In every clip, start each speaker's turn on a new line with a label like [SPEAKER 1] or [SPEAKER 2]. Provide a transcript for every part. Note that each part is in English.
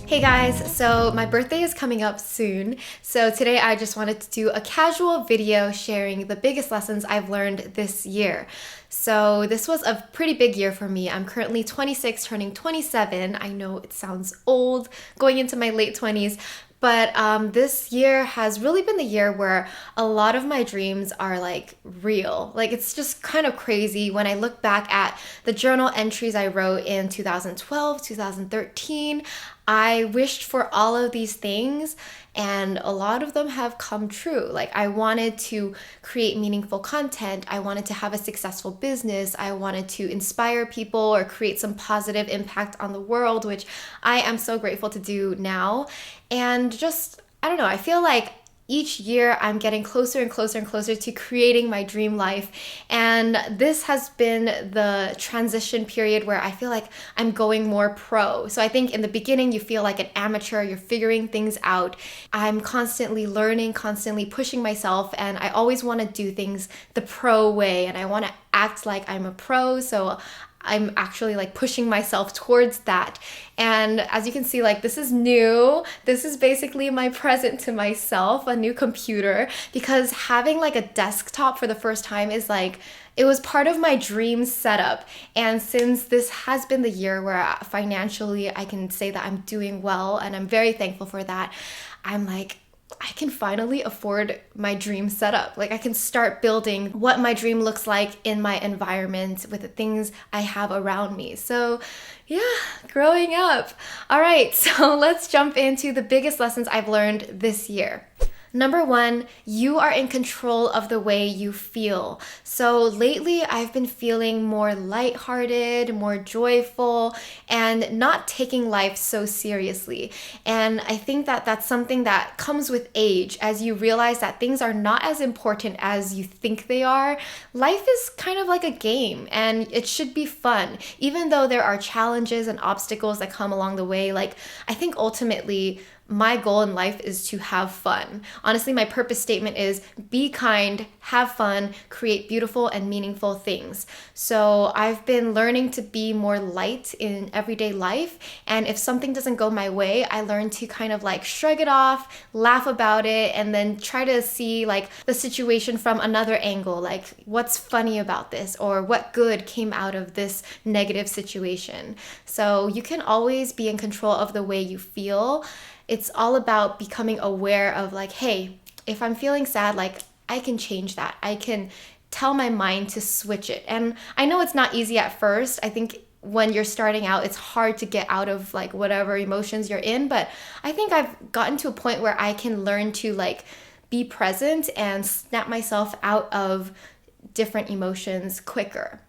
[SPEAKER 1] Hey guys, so my birthday is coming up soon, so today I just wanted to do a casual video sharing the biggest lessons I've learned this year. So this was a pretty big year for me. I'm currently 26, turning 27. I know it sounds old, going into my late 20s, but this year has really been the year where a lot of my dreams are like real. Like it's just kind of crazy when I look back at the journal entries I wrote in 2012, 2013. I wished for all of these things and a lot of them have come true. Like I wanted to create meaningful content. I wanted to have a successful business. I wanted to inspire people or create some positive impact on the world, which I am so grateful to do now. And just, I don't know, I feel like each year I'm getting closer and closer and closer to creating my dream life. And this has been the transition period where I feel like I'm going more pro. So I think in the beginning you feel like an amateur, you're figuring things out. I'm constantly learning, constantly pushing myself, and I always want to do things the pro way and I want to act like I'm a pro. So I'm actually like pushing myself towards that. And as you can see, like this is new. This is basically my present to myself, a new computer, because having like a desktop for the first time is like, it was part of my dream setup. And since this has been the year where financially I can say that I'm doing well and I'm very thankful for that, I'm like, I can finally afford my dream setup. Like I can start building what my dream looks like in my environment with the things I have around me. So yeah, growing up. All right, so let's jump into the biggest lessons I've learned this year. Number one, you are in control of the way you feel. So lately I've been feeling more lighthearted, more joyful, and not taking life so seriously. And I think that that's something that comes with age as you realize that things are not as important as you think they are. Life is kind of like a game and it should be fun. Even though there are challenges and obstacles that come along the way, like I think ultimately my goal in life is to have fun. Honestly, my purpose statement is be kind, have fun, create beautiful and meaningful things. So I've been learning to be more light in everyday life. And if something doesn't go my way, I learn to kind of like shrug it off, laugh about it, and then try to see like the situation from another angle. Like what's funny about this or what good came out of this negative situation. So you can always be in control of the way you feel. It's all about becoming aware of like, hey, if I'm feeling sad, like I can change that. I can tell my mind to switch it. And I know it's not easy at first. I think when you're starting out, it's hard to get out of like whatever emotions you're in. But I think I've gotten to a point where I can learn to like be present and snap myself out of different emotions quicker.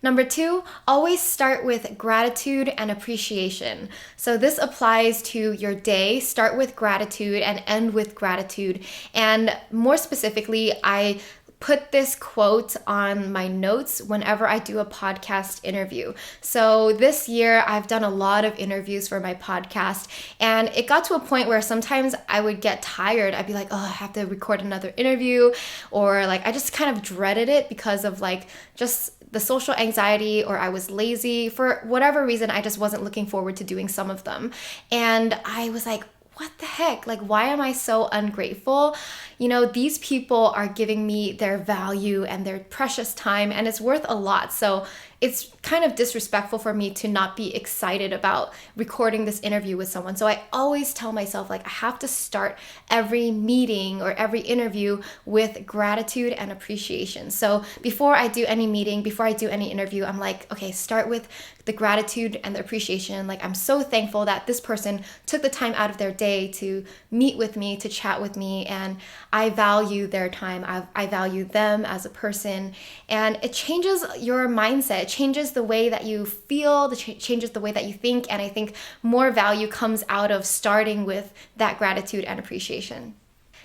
[SPEAKER 1] Number two, always start with gratitude and appreciation. So this applies to your day. Start with gratitude and end with gratitude. And more specifically, I put this quote on my notes whenever I do a podcast interview. So this year I've done a lot of interviews for my podcast and it got to a point where sometimes I would get tired. I'd be like, oh, I have to record another interview, or like I just kind of dreaded it because of like just the social anxiety, or I was lazy. For whatever reason, I just wasn't looking forward to doing some of them. And I was like, what the heck? Like, why am I so ungrateful? You know, these people are giving me their value and their precious time, and it's worth a lot. So it's kind of disrespectful for me to not be excited about recording this interview with someone. So I always tell myself, like, I have to start every meeting or every interview with gratitude and appreciation. So before I do any meeting, before I do any interview, I'm like, okay, start with the gratitude and the appreciation. Like, I'm so thankful that this person took the time out of their day to meet with me, to chat with me, and I value their time. I value them as a person, and it changes your mindset. It changes the way that you feel, changes the way that you think, and I think more value comes out of starting with that gratitude and appreciation.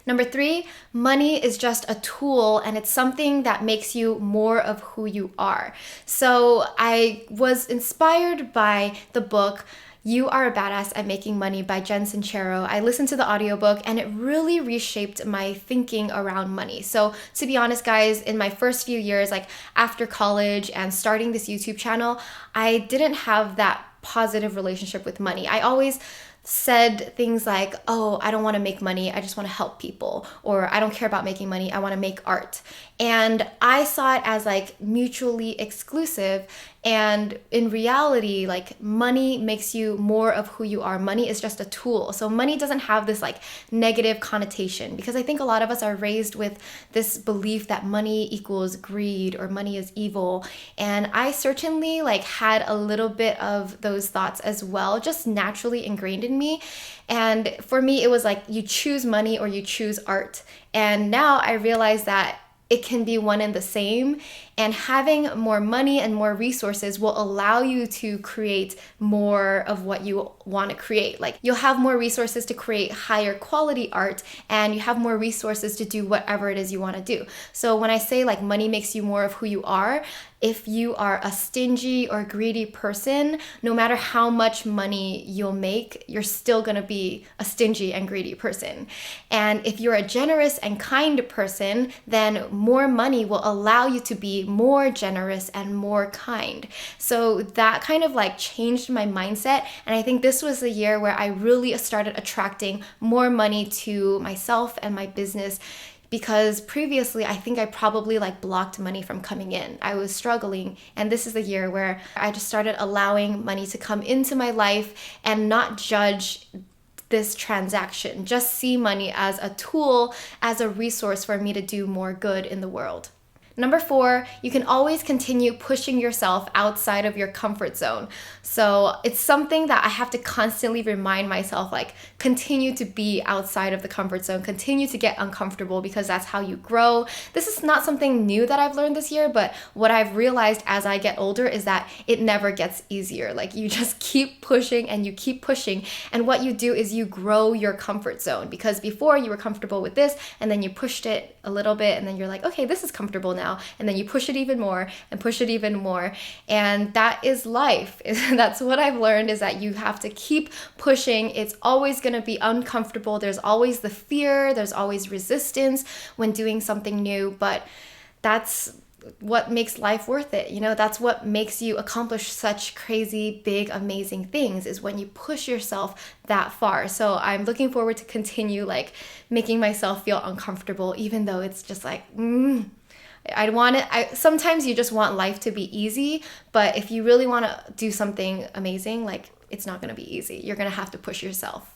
[SPEAKER 1] Number 3, money is just a tool and it's something that makes you more of who you are. So I was inspired by the book You Are a Badass at Making Money by Jen Sincero. I listened to the audiobook and it really reshaped my thinking around money. So to be honest, guys, in my first few years, like after college and starting this YouTube channel, I didn't have that positive relationship with money. I always said things like, oh, I don't want to make money, I just want to help people, or I don't care about making money, I want to make art. And I saw it as like mutually exclusive. And in reality, like money makes you more of who you are. Money is just a tool. So money doesn't have this like negative connotation, because I think a lot of us are raised with this belief that money equals greed or money is evil. And I certainly like had a little bit of those thoughts as well, just naturally ingrained in me. And for me, it was like you choose money or you choose art. And now I realize that it can be one and the same, and having more money and more resources will allow you to create more of what you want to create. Like you'll have more resources to create higher quality art, and you have more resources to do whatever it is you want to do. So when I say like money makes you more of who you are, if you are a stingy or greedy person, no matter how much money you'll make, you're still going to be a stingy and greedy person. And if you're a generous and kind person, then more money will allow you to be more generous and more kind. So that kind of like changed my mindset. And I think this was the year where I really started attracting more money to myself and my business, because previously I think I probably like blocked money from coming in. I was struggling, and this is the year where I just started allowing money to come into my life and not judge this transaction. Just see money as a tool, as a resource for me to do more good in the world. Number 4, you can always continue pushing yourself outside of your comfort zone. So it's something that I have to constantly remind myself, like continue to be outside of the comfort zone, continue to get uncomfortable, because that's how you grow. This is not something new that I've learned this year, but what I've realized as I get older is that it never gets easier. Like you just keep pushing and you keep pushing. And what you do is you grow your comfort zone, because before you were comfortable with this and then you pushed it a little bit and then you're like, okay, this is comfortable now. And then you push it even more and push it even more. And that is life. That's what I've learned, is that you have to keep pushing. It's always going to be uncomfortable. There's always the fear. There's always resistance when doing something new. But that's what makes life worth it. You know, that's what makes you accomplish such crazy, big, amazing things, is when you push yourself that far. So I'm looking forward to continue like making myself feel uncomfortable, even though it's just like, sometimes you just want life to be easy, but if you really want to do something amazing, like it's not going to be easy. You're going to have to push yourself.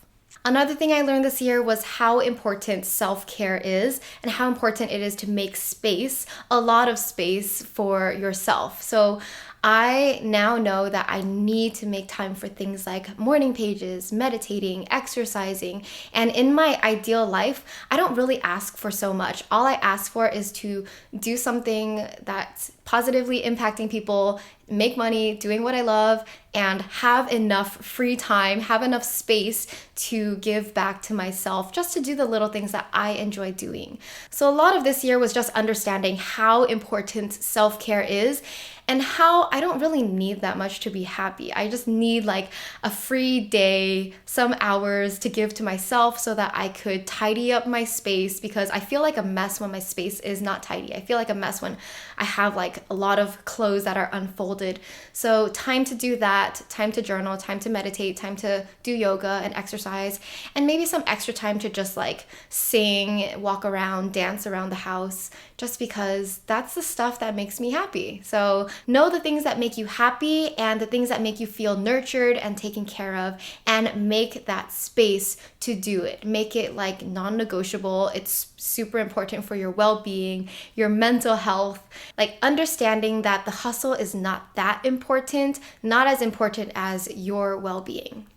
[SPEAKER 1] Another thing I learned this year was how important self-care is, and how important it is to make space, a lot of space for yourself. So I now know that I need to make time for things like morning pages, meditating, exercising. And in my ideal life, I don't really ask for so much. All I ask for is to do something that's positively impacting people, make money, doing what I love, and have enough free time, have enough space to give back to myself, just to do the little things that I enjoy doing. So a lot of this year was just understanding how important self-care is, and how I don't really need that much to be happy. I just need like a free day, some hours to give to myself so that I could tidy up my space, because I feel like a mess when my space is not tidy. I feel like a mess when I have like a lot of clothes that are unfolded. So time to do that, time to journal, time to meditate, time to do yoga and exercise, and maybe some extra time to just like sing, walk around, dance around the house, just because that's the stuff that makes me happy. So know the things that make you happy and the things that make you feel nurtured and taken care of, and make that space to do it. Make it like non-negotiable. It's super important for your well-being, your mental health, like understanding that the hustle is not that important, not as important as your well-being.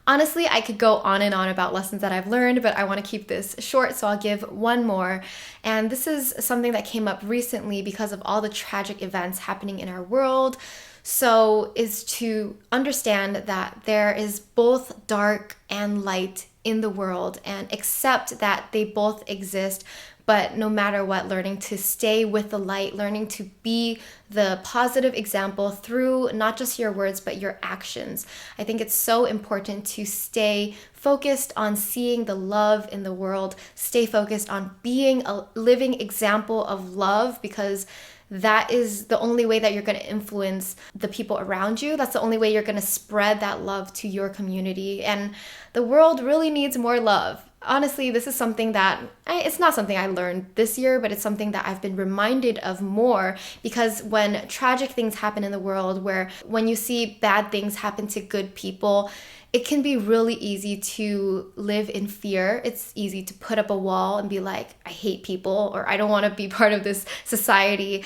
[SPEAKER 1] Honestly, I could go on and on about lessons that I've learned, but I want to keep this short, so I'll give one more. And this is something that came up recently because of all the tragic events happening in our world. So is to understand that there is both dark and light in the world, and accept that they both exist. But no matter what, learning to stay with the light, learning to be the positive example through not just your words, but your actions. I think it's so important to stay focused on seeing the love in the world, stay focused on being a living example of love, because that is the only way that you're going to influence the people around you. That's the only way you're going to spread that love to your community. And the world really needs more love. Honestly, this is something that, it's not something I learned this year, but it's something that I've been reminded of more, because when tragic things happen in the world, where when you see bad things happen to good people, it can be really easy to live in fear. It's easy to put up a wall and be like, I hate people, or I don't want to be part of this society.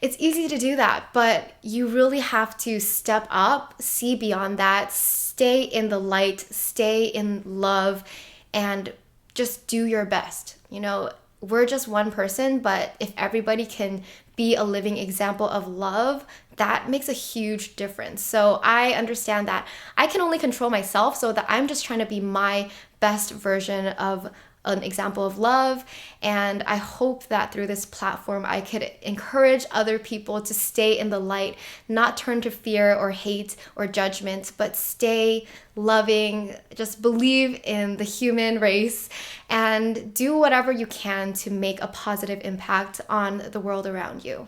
[SPEAKER 1] It's easy to do that, but you really have to step up, see beyond that, stay in the light, stay in love, and just do your best. You know, we're just one person, but if everybody can be a living example of love, that makes a huge difference. So I understand that I can only control myself, so that I'm just trying to be my best version of an example of love. And I hope that through this platform, I could encourage other people to stay in the light, not turn to fear or hate or judgment, but stay loving, just believe in the human race, and do whatever you can to make a positive impact on the world around you.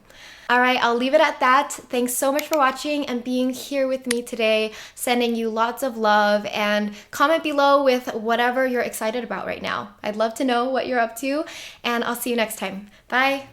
[SPEAKER 1] All right, I'll leave it at that. Thanks so much for watching and being here with me today. Sending you lots of love, and comment below with whatever you're excited about right now. I'd love to know what you're up to, and I'll see you next time. Bye.